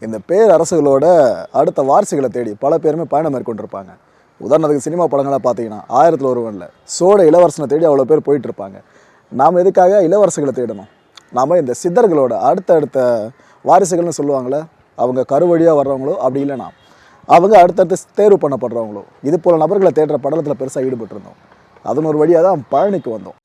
இந்த பேரரசுகளோட அடுத்த வாரிசுகளை தேடி பல பேருமே பயணம் மேற்கொண்டிருப்பாங்க. உதாரணத்துக்கு சினிமா படங்களை பார்த்தீங்கன்னா 1001 சோழ இளவரசனை தேடி அவ்வளோ பேர் போயிட்டு இருப்பாங்க. நாம் எதுக்காக இளவரசுகளை தேடணும்? நாம் இந்த சித்தர்களோட அடுத்த வாரிசுகள்னு சொல்லுவாங்களே, அவங்க கருவழியாக வர்றவங்களோ அப்படி இல்லைனா அவங்க அடுத்தடுத்து தேர்வு பண்ணப்படுறவங்களோ இது போல் நபர்களை தேடுற படலத்தில் பெருசாக ஈடுபட்டிருந்தோம். அதன் ஒரு வழியாக தான் பழனிக்கு வந்தோம்.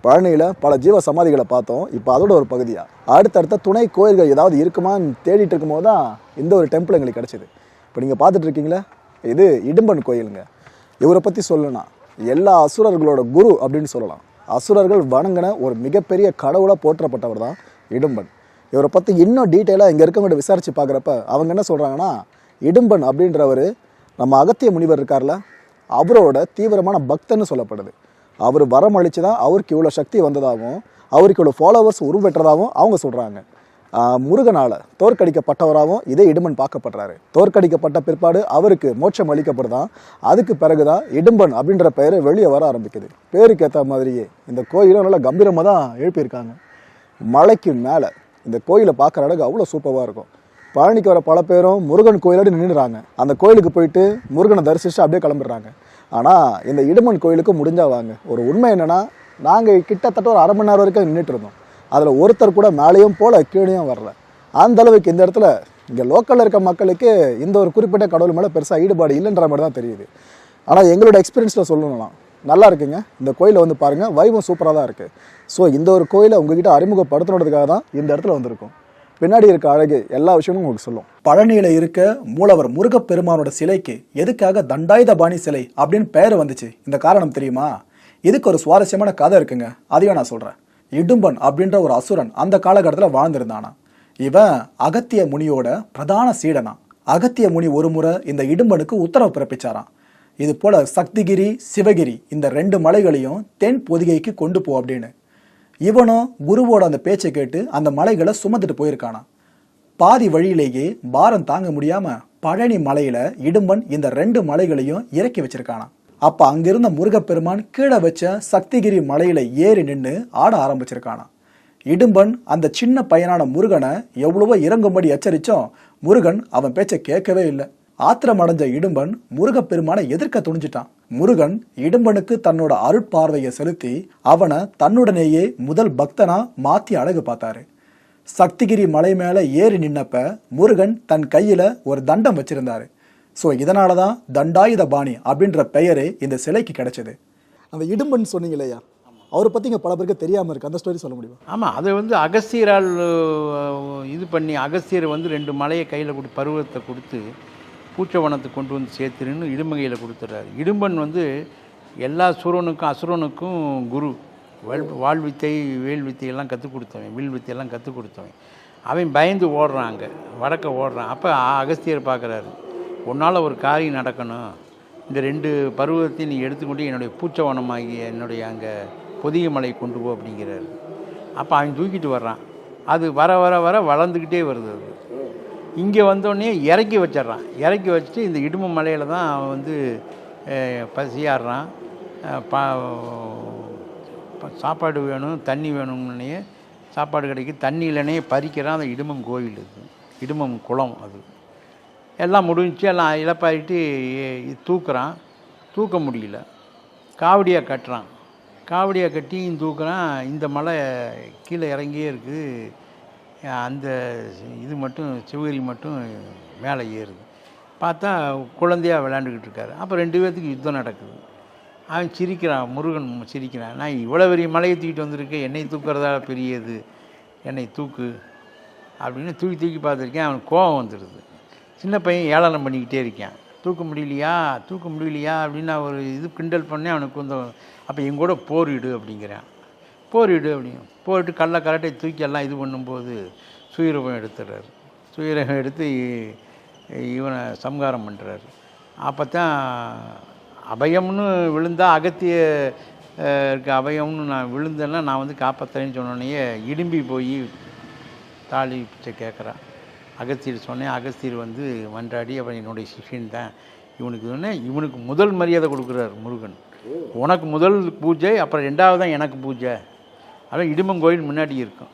பழனியில் பல ஜீவ சமாதிகளை பார்த்தோம். இப்போ அதோட ஒரு பகுதியாக அடுத்தடுத்த துணை கோயில்கள் ஏதாவது இருக்குமான்னு தேடிட்டு இருக்கும்போது தான் இந்த ஒரு டெம்பிள் எங்களுக்கு கிடச்சிது. இப்போ நீங்கள் பார்த்துட்டு இருக்கீங்களே, இது இடும்பன் கோயிலுங்க. இவரை பற்றி சொல்லணும்னா எல்லா அசுரர்களோட குரு அப்படின்னு சொல்லலாம். அசுரர்கள் வணங்கின ஒரு மிகப்பெரிய கடவுளாக போற்றப்பட்டவர் தான் இடும்பன். இவரை பற்றி இன்னும் டீட்டெயிலாக இங்கே இருக்கவங்க விசாரித்து பார்க்குறப்ப அவங்க என்ன சொல்கிறாங்கன்னா, இடும்பன் அப்படின்றவர் நம்ம அகத்திய முனிவர் இருக்கார்ல, அவரோட தீவிரமான பக்தன்னு சொல்லப்படுது. அவர் வரம் அளித்து தான் அவருக்கு இவ்வளோ சக்தி வந்ததாகவும் அவருக்கு இவ்வளோ ஃபாலோவர்ஸ் உருவெற்றதாகவும் அவங்க சொல்கிறாங்க. முருகனால் தோற்கடிக்கப்பட்டவராகவும் இதே இடும்பன் பார்க்கப்படுறாரு. தோற்கடிக்கப்பட்ட பிற்பாடு அவருக்கு மோட்சம் அளிக்கப்படுதான். அதுக்கு பிறகு தான் இடும்பன் அப்படின்ற பெயர் வெளியே வர ஆரம்பிக்குது. பேருக்கு ஏற்ற மாதிரியே இந்த கோயிலும் நல்லா கம்பீரமாக தான் எழுப்பியிருக்காங்க. மலைக்கு மேலே இந்த கோயிலை பார்க்குற அழகு அவ்வளோ சூப்பராக இருக்கும். பழனிக்கு வர பல பேரும் முருகன் கோயிலோடு நின்றுடுறாங்க. அந்த கோயிலுக்கு போயிட்டு முருகனை தரிசித்து அப்படியே கிளம்பிடுறாங்க. ஆனால் இந்த இடும்பன் கோயிலுக்கு முடிஞ்சா வாங்க. ஒரு உண்மை என்னென்னா, நாங்கள் கிட்டத்தட்ட ஒரு அரை மணி நேரம் வரைக்கும் நின்றுட்டு இருந்தோம். அதில் ஒருத்தர் கூட மேலேயும் போல கீழேயும் வரல. அந்த அளவுக்கு இந்த இடத்துல இங்கே லோக்கலில் இருக்க மக்களுக்கு இந்த ஒரு குறிப்பிட்ட கடவுள் மேலே பெருசாக ஈடுபாடு இல்லைன்ற மாதிரி தான் தெரியுது. ஆனால் எங்களோட எக்ஸ்பீரியன்ஸில் சொல்லணும்னா நல்லா இருக்குங்க. இந்த கோயிலை வந்து பாருங்கள், வைபம் சூப்பராக தான் இருக்குது. ஸோ இந்த ஒரு கோயிலை உங்ககிட்ட அறிமுகப்படுத்தணுன்றதுக்காக தான் இந்த இடத்துல வந்திருக்கோம். பின்னாடி இருக்க அழகு எல்லா விஷயமும் உங்களுக்கு சொல்லும். பழனியில் இருக்க மூலவர் முருகப்பெருமானோட சிலைக்கு எதுக்காக தண்டாயுதபாணி சிலை அப்படின்னு பெயர் வந்துச்சு? இந்த காரணம் தெரியுமா? இதுக்கு ஒரு சுவாரஸ்யமான கதை இருக்குங்க, அதையும் நான் சொல்கிறேன். இடும்பன் அப்படின்ற ஒரு அசுரன் அந்த காலகட்டத்தில் வாழ்ந்திருந்தானா. இவன் அகத்திய முனியோட பிரதான சீடனா. அகத்திய முனி ஒரு முறை இந்த இடும்பனுக்கு உத்தரவு பிறப்பிச்சாராம். இது போல சக்திகிரி, சிவகிரி இந்த 2 மலைகளையும் தென் பொதிகைக்கு கொண்டு போ அப்படின்னு. இவனும் குருவோட அந்த பேச்சை கேட்டு அந்த மலைகளை சுமந்துட்டு போயிருக்கானா. பாதி வழியிலேயே பாரம் தாங்க முடியாம பழனி மலையில இடும்பன் இந்த 2 மலைகளையும் இறக்கி வச்சிருக்கானா. அப்ப அங்கிருந்த முருகப்பெருமான் கீழே வச்ச சக்திகிரி மலையில ஏறி நின்று ஆட ஆரம்பிச்சிருக்கானா. இடும்பன் அந்த சின்ன பையனான முருகனை எவ்வளவோ இறங்கும்படி எச்சரிச்சோம். முருகன் அவன் பேச்சை கேட்கவே இல்லை. ஆத்திரம் அடைஞ்ச இடும்பன் முருகப்பெருமானை எதிர்க்க துணிஞ்சிட்டான். முருகன் இடும்பனுக்கு தன்னோட அருட்பார்வையை செலுத்தி அவனை தன்னுடனேயே முதல் பக்தனா மாத்தி அழகு பார்த்தாரு. சக்திகிரி மலை மேல ஏறி நின்னப்ப முருகன் தன் கையில ஒரு தண்டம் வச்சிருந்தாரு. ஸோ இதனாலதான் தண்டாயுதபாணி அப்படின்ற பெயரே இந்த சிலைக்கு கிடைச்சது. அந்த இடும்பன் சொன்னீங்க இல்லையா, அவரை பற்றி இங்கே பல பேருக்கு தெரியாமல் இருக்குது. அந்த ஸ்டோரி சொல்ல முடியுமா? ஆமாம், அதை வந்து அகஸ்தியரால் இது பண்ணி அகஸ்தியர் வந்து 2 மலையை கையில் பருவத்தை கொடுத்து பூச்சவனத்துக்கு கொண்டு வந்து சேர்த்துருன்னு இடும்பகையில் கொடுத்துட்றாரு. இடும்பன் வந்து எல்லா சூரனுக்கும் அசுரனுக்கும் குரு. வாழ்வித்தை, வேல் வித்தையெல்லாம் கற்றுக் கொடுத்தவன், வில் வித்தையெல்லாம் கற்றுக் கொடுத்தவன். அவன் பயந்து ஓடுறான், அங்கே வடக்க ஓடுறான். அப்போ அகஸ்தியர் பார்க்குறாரு, உன்னால் ஒரு காரியம் நடக்கணும், இந்த 2 பருவத்தையும் நீ எடுத்துக்கொண்டு என்னுடைய பூச்சவனமாகிய என்னுடைய அங்கே பொதிகை மலை கொண்டு போ அப்படிங்கிறாரு. அப்போ அவன் தூக்கிட்டு வர்றான். அது வர வர வர வளர்ந்துக்கிட்டே வருது. அது இங்கே வந்தோடனே இறக்கி வச்சிட்றான். இறக்கி வச்சுட்டு இந்த இடும்பு மலையில் தான் அவன் வந்து பசியாடுறான். சாப்பாடு வேணும், தண்ணி வேணும்னே சாப்பாடு கிடைக்கும், தண்ணி இல்லைனே பறிக்கிறான். அந்த இடும்பம் கோயில், இது இடும்பம் குளம். அது எல்லாம் முடிஞ்சு எல்லாம் இழப்பாயிட்டு தூக்குறான். தூக்க முடியல, காவடியாக கட்டுறான். காவடியாக கட்டியும் தூக்குறான். இந்த மலை கீழே இறங்கியே இருக்குது. அந்த இது மட்டும் சிவகிரி மட்டும் மேலே ஏறுது. பார்த்தா குழந்தையாக விளையாண்டுக்கிட்டு இருக்காரு. அப்போ 2 பேர்த்துக்கு யுத்தம் நடக்குது. அவன் சிரிக்கிறான், முருகன் சிரிக்கிறான். நான் இவ்வளோ பெரிய மலையை தூக்கிட்டு வந்திருக்கேன், என்னை தூக்குறதா பெரியது, என்னை தூக்கு அப்படின்னு தூக்கி தூக்கி பார்த்துருக்கேன். அவனுக்கு கோபம் வந்துடுது. சின்ன பையன் ஏளனம் பண்ணிக்கிட்டே இருக்கான். தூக்க முடியலையா அப்படின்னு ஒரு இது கிண்டல் பண்ணி அவனுக்கு கொஞ்சம், அப்போ எங்கூட போரிடு அப்படிங்கிறான். போரிடு அப்படின்னு போரிட்டு கல்லை கரெக்டை தூக்கி எல்லாம் இது பண்ணும்போது சுயரூபம் எடுத்துடுறாரு. சுயரூபம் எடுத்து இவனை சம்ஹாரம் பண்ணுறாரு. அப்போ தான் அபயம்னு விழுந்தா அகத்திய இருக்க அபயம்னு நான் விழுந்தேன்னா நான் வந்து காப்பாற்றுறேன்னு சொன்னோடனே இடும்பி போய் தாலி பிச்சை கேட்குறான். அகஸ்தியர் சொன்னேன். அகஸ்தியர் வந்து மன்றாடி அவன் என்னுடைய சிஷ்யன் தான், இவனுக்கு முதல் மரியாதை கொடுக்குறாரு முருகன். உனக்கு முதல் பூஜை, அப்புறம் 2வது தான் எனக்கு பூஜை. அதான் இடும்பன் கோயில் முன்னாடி இருக்கும்.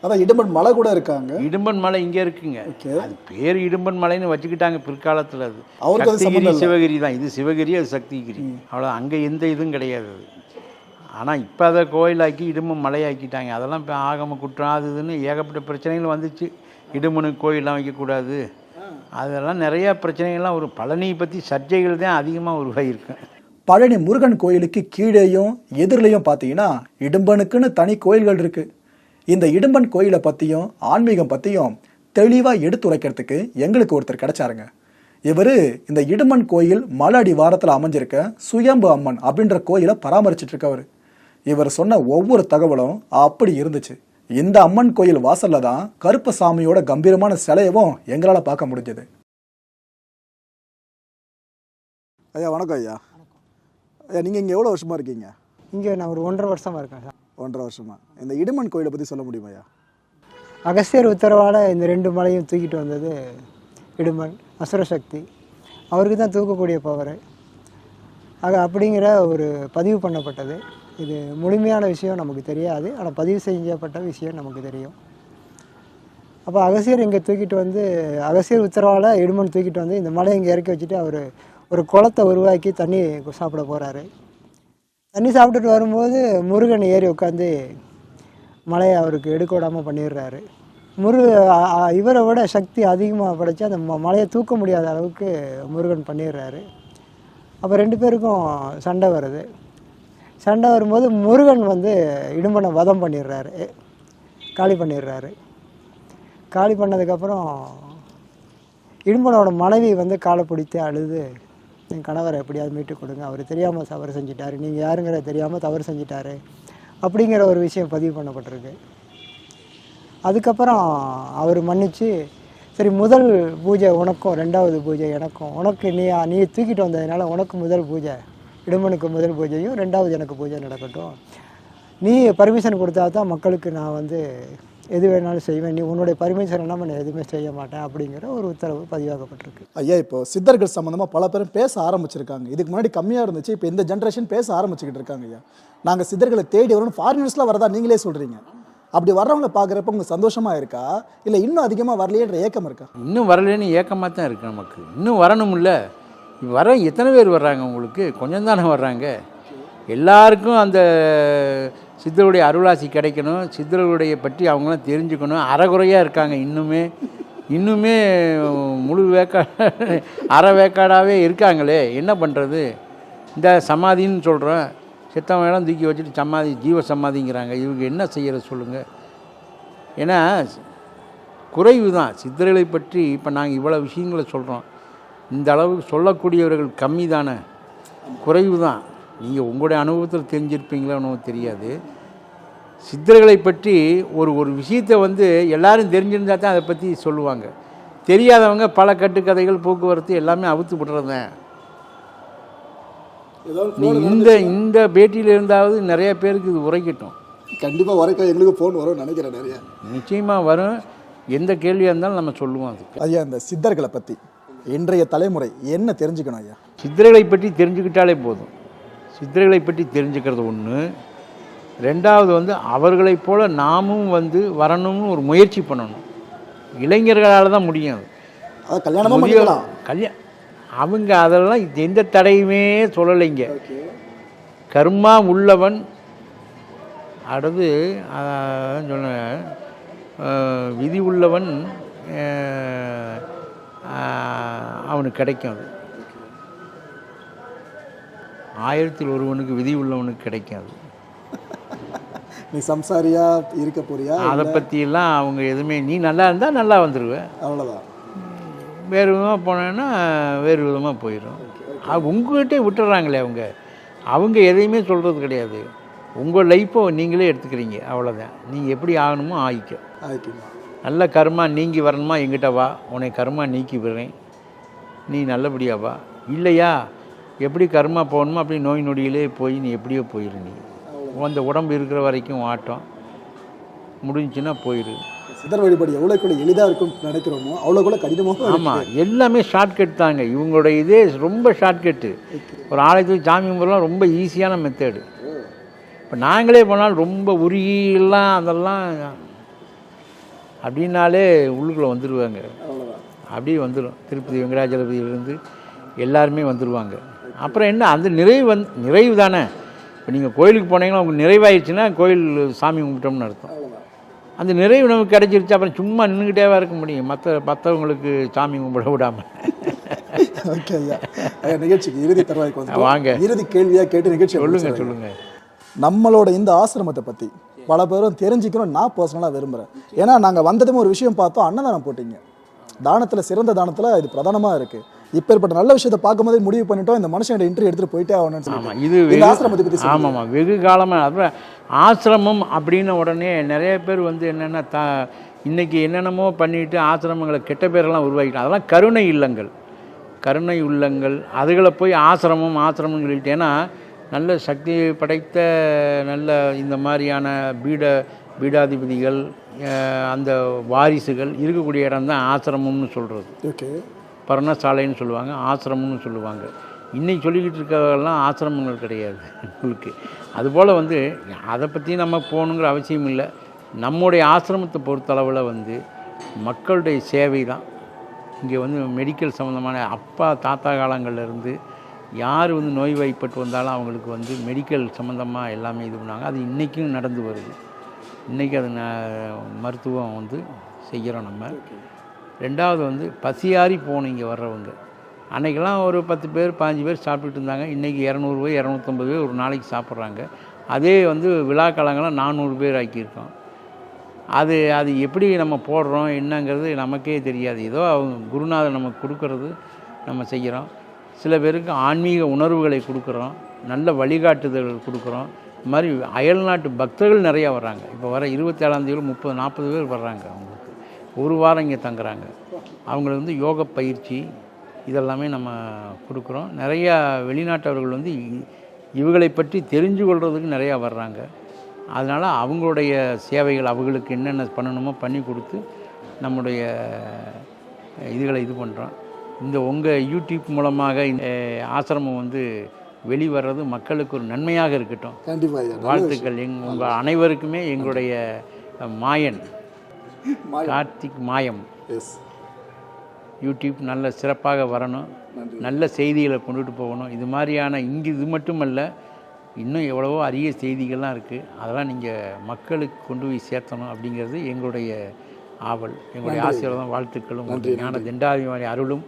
அதான் இடும்பன் மலை கூட இருக்காங்க. இடும்பன் மலை இங்கே இருக்குங்க. அது பேர் இடும்பன் மலைன்னு வச்சுக்கிட்டாங்க பிற்காலத்தில். அது அவருக்கு சக்திகிரி சிவகிரி தான். இது சிவகிரி, அது சக்திகிரி, அவ்வளோ. அங்கே எந்த இதுவும் கிடையாது அது. ஆனால் இப்போ அதை கோயிலாக்கி இடும்பன் மலையாக்கிட்டாங்க. அதெல்லாம் இப்போ ஆகம குற்றம் அது இதுன்னு ஏகப்பட்ட பிரச்சனைகள் வந்துச்சு. இடும்பனுக்கு கோயிலெலாம் வைக்கக்கூடாது, அதெல்லாம் நிறையா பிரச்சனைகள்லாம் ஒரு பழனியை பற்றி சர்ச்சைகள் தான் அதிகமாக உருவாகிருக்கு. பழனி முருகன் கோயிலுக்கு கீழேயும் எதிரிலையும் பார்த்தீங்கன்னா இடும்பனுக்குன்னு தனி கோயில்கள் இருக்குது. இந்த இடும்பன் கோயிலை பற்றியும் ஆன்மீகம் பற்றியும் தெளிவாக எடுத்துரைக்கிறதுக்கு எங்களுக்கு ஒருத்தர் கிடைச்சாருங்க. இவர் இந்த இடும்பன் கோயில் மலை அடி வாரத்தில் அமைஞ்சிருக்க சுயம்பு அம்மன் அப்படின்ற கோயிலை பராமரிச்சுட்டு இருக்கவர். இவர் சொன்ன ஒவ்வொரு தகவலும் அப்படி இருந்துச்சு. இந்த அம்மன் கோயில் வாசல்ல தான் கருப்பசாமியோட கம்பீரமான சிலையவும் எங்களால் பார்க்க முடிஞ்சது. ஐயா வணக்கம். ஐயா நீங்கள் இங்கே எவ்வளோ வருஷமாக இருக்கீங்க? இங்கே நான் ஒரு 1.5 வருஷமாக இருக்கேன் சார். 1.5 வருஷமா? இந்த இடுமன் கோயிலை பற்றி சொல்ல முடியுமா ஐயா? அகஸ்தியர் உத்தரவால் இந்த 2 மலையும் தூக்கிட்டு வந்தது இடுமன் அசுரசக்தி. அவருக்கு தான் தூக்கக்கூடிய பவர். அப்படிங்கிற ஒரு பதிவு பண்ணப்பட்டது. இது முழுமையான விஷயம் நமக்கு தெரியாது, ஆனால் பதிவு செய்யப்பட்ட விஷயம் நமக்கு தெரியும். அப்போ அகஸ்தியர் இங்கே தூக்கிட்டு வந்து, அகஸ்தியர் உத்தரவால் இடுமன் தூக்கிட்டு வந்து இந்த மலையை இங்கே இறக்கி வச்சுட்டு அவர் ஒரு குளத்தை உருவாக்கி தண்ணி சாப்பிட போகிறாரு. தண்ணி சாப்பிட்டுட்டு வரும்போது முருகன் ஏறி உட்காந்து மலையை அவருக்கு எடுக்க விடாமல் பண்ணிடுறாரு. இவரை விட சக்தி அதிகமாக படைச்சு அந்த மலையை தூக்க முடியாத அளவுக்கு முருகன் பண்ணிடுறாரு. அப்போ 2 பேருக்கும் சண்டை வருது. சண்டை வரும்போது முருகன் வந்து இடும்பனை வதம் பண்ணிடுறாரு, காலி பண்ணிடுறாரு. காலி பண்ணதுக்கப்புறம் இடும்பனோட மனைவி வந்து காலை பிடித்து அழுது, என் கணவரை எப்படியாவது மீட்டு கொடுங்க, அவர் தெரியாமல் தவறு செஞ்சிட்டாரு, நீங்கள் யாருங்கிறத தெரியாமல் தவறு செஞ்சிட்டாரு அப்படிங்கிற ஒரு விஷயம் பதிவு பண்ணப்பட்டிருக்கு. அதுக்கப்புறம் அவர் மன்னிச்சு, சரி முதல் பூஜை உனக்கும் 2வது பூஜை எனக்கும், உனக்கு நீ தூக்கிட்டு வந்ததுனால உனக்கு முதல் பூஜை, இடுமனுக்கு முதல் பூஜையும் 2வது எனக்கு பூஜை நடக்கட்டும், நீ பர்மிஷன் கொடுத்தா தான் மக்களுக்கு நான் வந்து எது வேணாலும் செய்வேன், நீ உன்னுடைய பர்மிஷன் இல்லாமல் நான் எதுவுமே செய்ய மாட்டேன் அப்படிங்கிற ஒரு உத்தரவு பதிவாக்கப்பட்டிருக்கு. ஐயா இப்போ சித்தர்கள் சம்மந்தமாக பல பேரும் பேச ஆரம்பிச்சிருக்காங்க. இதுக்கு முன்னாடி கம்மியாக இருந்துச்சு, இப்போ இந்த ஜென்ரேஷன் பேச ஆரம்பிச்சுக்கிட்டு இருக்காங்க. ஐயா நாங்கள் சித்தர்களை தேடி வரணும், ஃபாரினர்ஸ்லாம் வரதா நீங்களே சொல்கிறீங்க. அப்படி வர்றவங்களை பார்க்குறப்ப உங்களுக்கு சந்தோஷமாக இருக்கா, இல்லை இன்னும் அதிகமாக வரலையேன்ற ஏக்கம் இருக்கா? இன்னும் வரலேன்னு ஏக்கமாக தான் இருக்குது நமக்கு. இன்னும் வரணும்ல. வர எத்தனை பேர் வர்றாங்க உங்களுக்கு? கொஞ்சம் தானே வர்றாங்க. எல்லாருக்கும் அந்த சித்தருடைய அருளாசி கிடைக்கணும், சித்தர்களுடைய பற்றி அவங்களாம் தெரிஞ்சுக்கணும். அறகுறையாக இருக்காங்க இன்னுமே முழு அரை வேக்காடாகவே இருக்காங்களே, என்ன பண்ணுறது? இந்த சமாதின்னு சொல்கிறோம், செத்தவங்களாம் தூக்கி வச்சுட்டு சமாதி, ஜீவ சமாதிங்கிறாங்க. இவங்க என்ன செய்கிறது சொல்லுங்கள்? ஏன்னா குறைவு தான் சித்தர்களை பற்றி. இப்போ நாங்கள் இவ்வளோ விஷயங்களை சொல்கிறோம், இந்த அளவுக்கு சொல்லக்கூடியவர்கள் கம்மி தானே, குறைவு தான். நீங்கள் உங்களுடைய அனுபவத்தில் தெரிஞ்சிருப்பீங்களோ நமக்கு தெரியாது. சித்தர்களை பற்றி ஒரு விஷயத்தை வந்து எல்லாரும் தெரிஞ்சிருந்தா தான் அதை பற்றி சொல்லுவாங்க. தெரியாதவங்க பல கட்டுக்கதைகள், போக்குவரத்து எல்லாமே அவுத்து விடுறதேன். இந்த பேட்டியில் இருந்தாவது நிறைய பேருக்கு இது உரைக்கட்டும். கண்டிப்பாக உரைக்க எங்களுக்கு ஃபோன் வரும் நினைக்கிறேன், நிறைய நிச்சயமாக வரும். எந்த கேள்வியாக இருந்தாலும் நம்ம சொல்லுவோம் அதுக்கு. ஐயா இந்த சித்தர்களை பற்றி இன்றைய தலைமுறை என்ன தெரிஞ்சுக்கணும் ஐயா? சித்தர்களை பற்றி தெரிஞ்சுக்கிட்டாலே போதும். சித்தர்களை பற்றி தெரிஞ்சுக்கிறது ஒன்று. 2வது வந்து அவர்களைப் போல் நாமும் வந்து வரணும்னு ஒரு முயற்சி பண்ணணும். இளைஞர்களால் தான் முடியும். அது கல்யாணம் அவங்க அதெல்லாம் எந்த தடையுமே சொல்லலைங்க. கர்மா உள்ளவன் அடுத்து சொன்ன விதி உள்ளவன் அவனுக்கு கிடைக்கும். அது 1000ல் ஒருவனுக்கு விதி உள்ளவனுக்கு கிடைக்காது. நீ சம்சாரியா இருக்க போறியா? அதை பற்றியெல்லாம் அவங்க எதுவுமே, நீ நல்லா இருந்தால் நல்லா வந்துடுவேன், அவ்வளோதான். வேறு விதமாக போனேன்னா வேறு விதமாக போயிடும். உங்கள்கிட்டே விட்டுறாங்களே அவங்க எதையுமே சொல்கிறது கிடையாது. உங்கள் லைஃப்பை நீங்களே எடுத்துக்கிறீங்க, அவ்வளோதான். நீங்கள் எப்படி ஆகணுமோ ஆகிக்க. நல்ல கர்மா நீங்கி வரணுமா எங்கிட்ட வா, உன்னை கர்மா நீக்கி விடுறேன், நீ நல்லபடியா வா. இல்லையா எப்படி கர்மா போகணுமோ அப்படி நோய் நொடியிலே போய் நீ எப்படியோ போயிரு. நீ அந்த உடம்பு இருக்கிற வரைக்கும் ஆட்டம், முடிஞ்சுன்னா போயிரு. சித்தர் வழிபாடு எவ்வளோக்குள்ள எளிதாக இருக்கும்னு நினைக்கிறோமோ அவ்வளோ கூட கடினமாக. ஆமாம், எல்லாமே ஷார்ட்கட் தாங்க. இவங்களுடைய இதே ரொம்ப ஷார்ட்கட்டு. ஒரு ஆலயத்துக்கு சாமி கும்பிடலாம் ரொம்ப ஈஸியான மெத்தேடு. இப்போ நாங்களே போனாலும் ரொம்ப உருகிலாம் அதெல்லாம் அப்படின்னாலே உள்ளுக்குள்ளே வந்துடுவாங்க. அப்படியே வந்துடும். திருப்பதி வெங்கடாஜலபதியிலேருந்து எல்லாருமே வந்துடுவாங்க. அப்புறம் என்ன, அந்த நிறைவு தானே. இப்போ நீங்கள் கோயிலுக்கு போனீங்கன்னா உங்களுக்கு நிறைவாயிடுச்சுன்னா கோயில் சாமி கும்பிட்டோம்னு அர்த்தம். அந்த நிறைவு நமக்கு கிடைச்சிருச்சு. அப்புறம் சும்மா நின்றுக்கிட்டேவா இருக்க முடியும் மற்றவங்களுக்கு சாமி கும்பிட விடாமல். ஓகே ஐயா, நிகழ்ச்சிக்கு இறுதி தருவாய்க்கு வந்து வாங்க. இறுதி கேள்வியாக கேட்டு நிகழ்ச்சி சொல்லுங்கள். நம்மளோட இந்த ஆசிரமத்தை பற்றி பல பேரும் தெரிஞ்சுக்கணும் நான் பர்சனலாக விரும்புகிறேன். ஏன்னா நாங்கள் வந்ததுமே ஒரு விஷயம் பார்த்தோம், அன்னதானம் போட்டிங்க. தானத்தில் சிறந்த தானத்தில் இது பிரதானமாக இருக்குது. இப்போ ஏற்பட்ட நல்ல விஷயத்தை பார்க்கும்போதே முடிவு பண்ணிட்டோம், இந்த மனுஷனோட இன்டர்வியூ எடுத்துகிட்டு போயிட்டே ஆகணும்னு சொல்லி. ஆமாம், இது ஆசிரமத்தை பற்றி. ஆமாம், வெகு காலமாக. அப்புறம் ஆசிரமம் அப்படின்ன உடனே நிறைய பேர் வந்து என்னென்னா இன்றைக்கி என்னென்னமோ பண்ணிவிட்டு ஆசிரமங்களை கெட்ட பேரெல்லாம் உருவாக்கிட்டாங்க. அதெல்லாம் கருணை உள்ளங்கள் அதுகளை போய் ஆசிரமம்னு சொல்லிட்டு. ஏன்னா நல்ல சக்தி படைத்த நல்ல இந்த மாதிரியான பீடாதிபதிகள் அந்த வாரிசுகள் இருக்கக்கூடிய இடம் தான் ஆசிரமம்னு சொல்கிறது. ஓகே, பர்ணசாலைன்னு சொல்லுவாங்க, ஆசிரமம்னு சொல்லுவாங்க. இன்றைக்கி சொல்லிக்கிட்டு இருக்கிறதெல்லாம் ஆசிரமங்கள் கிடையாது உங்களுக்கு. அதுபோல் வந்து அதை பற்றி நம்ம போகணுங்கிற அவசியம் இல்லை. நம்முடைய ஆசிரமத்தை பொறுத்தளவில் வந்து மக்களுடைய சேவை தான். இங்கே வந்து மெடிக்கல் சம்மந்தமான அப்பா தாத்தா காலங்கள்லேருந்து யார் வந்து நோய்வாய்ப்பட்டு வந்தாலும் அவங்களுக்கு வந்து மெடிக்கல் சம்மந்தமாக எல்லாமே இது பண்ணாங்க. அது இன்றைக்கும் நடந்து வருது. இன்றைக்கி அது மருத்துவம் வந்து செய்கிறோம் நம்ம. ரெண்டாவது வந்து பசியாரி போகணும் இங்கே வர்றவங்க. அன்றைக்கெல்லாம் ஒரு 10 பேர் 15 பேர் சாப்பிட்டுட்டு இருந்தாங்க. இன்றைக்கி 200 பேர் 250 பேர் ஒரு நாளைக்கு சாப்பிட்றாங்க. அதே வந்து விழா காலங்கள்லாம் 400 பேர் ஆக்கியிருக்கோம். அது எப்படி நம்ம போடுறோம் என்னங்கிறது நமக்கே தெரியாது. ஏதோ அவங்க குருநாதர் நமக்கு கொடுக்கறது நம்ம செய்கிறோம். சில பேருக்கு ஆன்மீக உணர்வுகளை கொடுக்குறோம், நல்ல வழிகாட்டுதல்கள் கொடுக்குறோம். இது மாதிரி அயல்நாட்டு பக்தர்கள் நிறையா வர்றாங்க. இப்போ வர 27ஆம் தேதி 30-40 பேர் வர்றாங்க. அவங்களுக்கு ஒரு வாரம் இங்கே தங்குறாங்க. அவங்களுக்கு வந்து யோக பயிற்சி இதெல்லாமே நம்ம கொடுக்குறோம். நிறையா வெளிநாட்டவர்கள் வந்து இவங்களை பற்றி தெரிஞ்சு கொள்கிறதுக்கு நிறையா வர்றாங்க. அதனால் அவங்களுடைய சேவைகள் அவங்களுக்கு என்னென்ன பண்ணணுமோ பண்ணி கொடுத்து நம்முடைய இதுகளை இது பண்ணுறோம். இந்த உங்கள் யூடியூப் மூலமாக இந்த ஆசிரமம் வந்து வெளிவர்றது மக்களுக்கு ஒரு நன்மையாக இருக்கட்டும். கண்டிப்பாக வாழ்த்துக்கள். உங்கள் அனைவருக்குமே எங்களுடைய மாயன் கார்த்திக் மாயம் யூடியூப் நல்ல சிறப்பாக வரணும், நல்ல செய்திகளை கொண்டுட்டு போகணும். இது மாதிரியான இது மட்டுமல்ல, இன்னும் எவ்வளவோ அரிய செய்திகள்லாம் இருக்குது. அதெல்லாம் நீங்கள் மக்களுக்கு கொண்டு போய் சேர்த்தணும் அப்படிங்கிறது எங்களுடைய ஆவல், எங்களுடைய ஆசீர்வாதம், வாழ்த்துக்களும். ஞான தண்டாதிமாரி அருளும்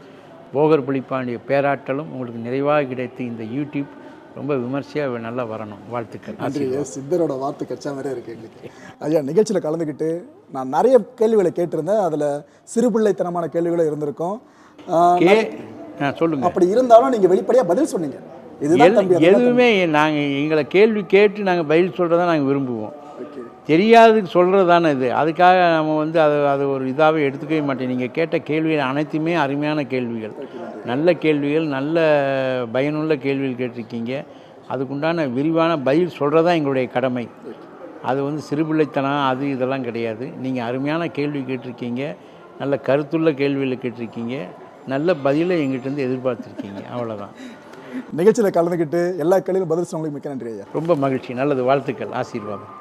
போகர் புலிப்பாண்டிய பேராற்றலும் உங்களுக்கு நிறைவாக கிடைத்து இந்த யூடியூப் ரொம்ப விமர்சையாக நல்லா வரணும். வாழ்த்துக்கள். நன்றி. சித்தரோட வார்த்தை கச்சா மாதிரியே இருக்கு எங்களுக்கு. ஐயா, நிகழ்ச்சியில் கலந்துக்கிட்டு நான் நிறைய கேள்விகளை கேட்டிருந்தேன். அதில் சிறுபிள்ளைத்தனமான கேள்விகளும் இருந்திருக்கும். சொல்லுங்கள். அப்படி இருந்தாலும் நீங்கள் வெளிப்படையாக பதில் சொன்னீங்க. எதுவுமே எங்களை கேள்வி கேட்டு நாங்கள் பதில் சொல்கிறதா நாங்கள் விரும்புவோம். தெரியாததுக்கு சொல்கிறது தானே இது. அதுக்காக நம்ம வந்து அது ஒரு இதாகவே எடுத்துக்கவே மாட்டேன். நீங்கள் கேட்ட கேள்விகள் அனைத்துமே அருமையான கேள்விகள், நல்ல கேள்விகள், நல்ல பயனுள்ள கேள்விகள் கேட்டிருக்கீங்க. அதுக்குண்டான விரிவான பதில் சொல்கிறது தான் எங்களுடைய கடமை. அது வந்து சிறுபிள்ளைத்தனம் இதெல்லாம் கிடையாது. நீங்கள் அருமையான கேள்வி கேட்டிருக்கீங்க, நல்ல கருத்துள்ள கேள்விகளை கேட்டிருக்கீங்க, நல்ல பதிலை எங்கிட்டேருந்து எதிர்பார்த்துருக்கீங்க. அவ்வளோதான். நிகழ்ச்சியில் கலந்துக்கிட்டு எல்லா கேள்வியும் பதில் சொன்னவங்களுக்கு மிக்க நன்றி ஐயா. ரொம்ப மகிழ்ச்சி. நல்லது. வாழ்த்துக்கள். ஆசீர்வாதம்.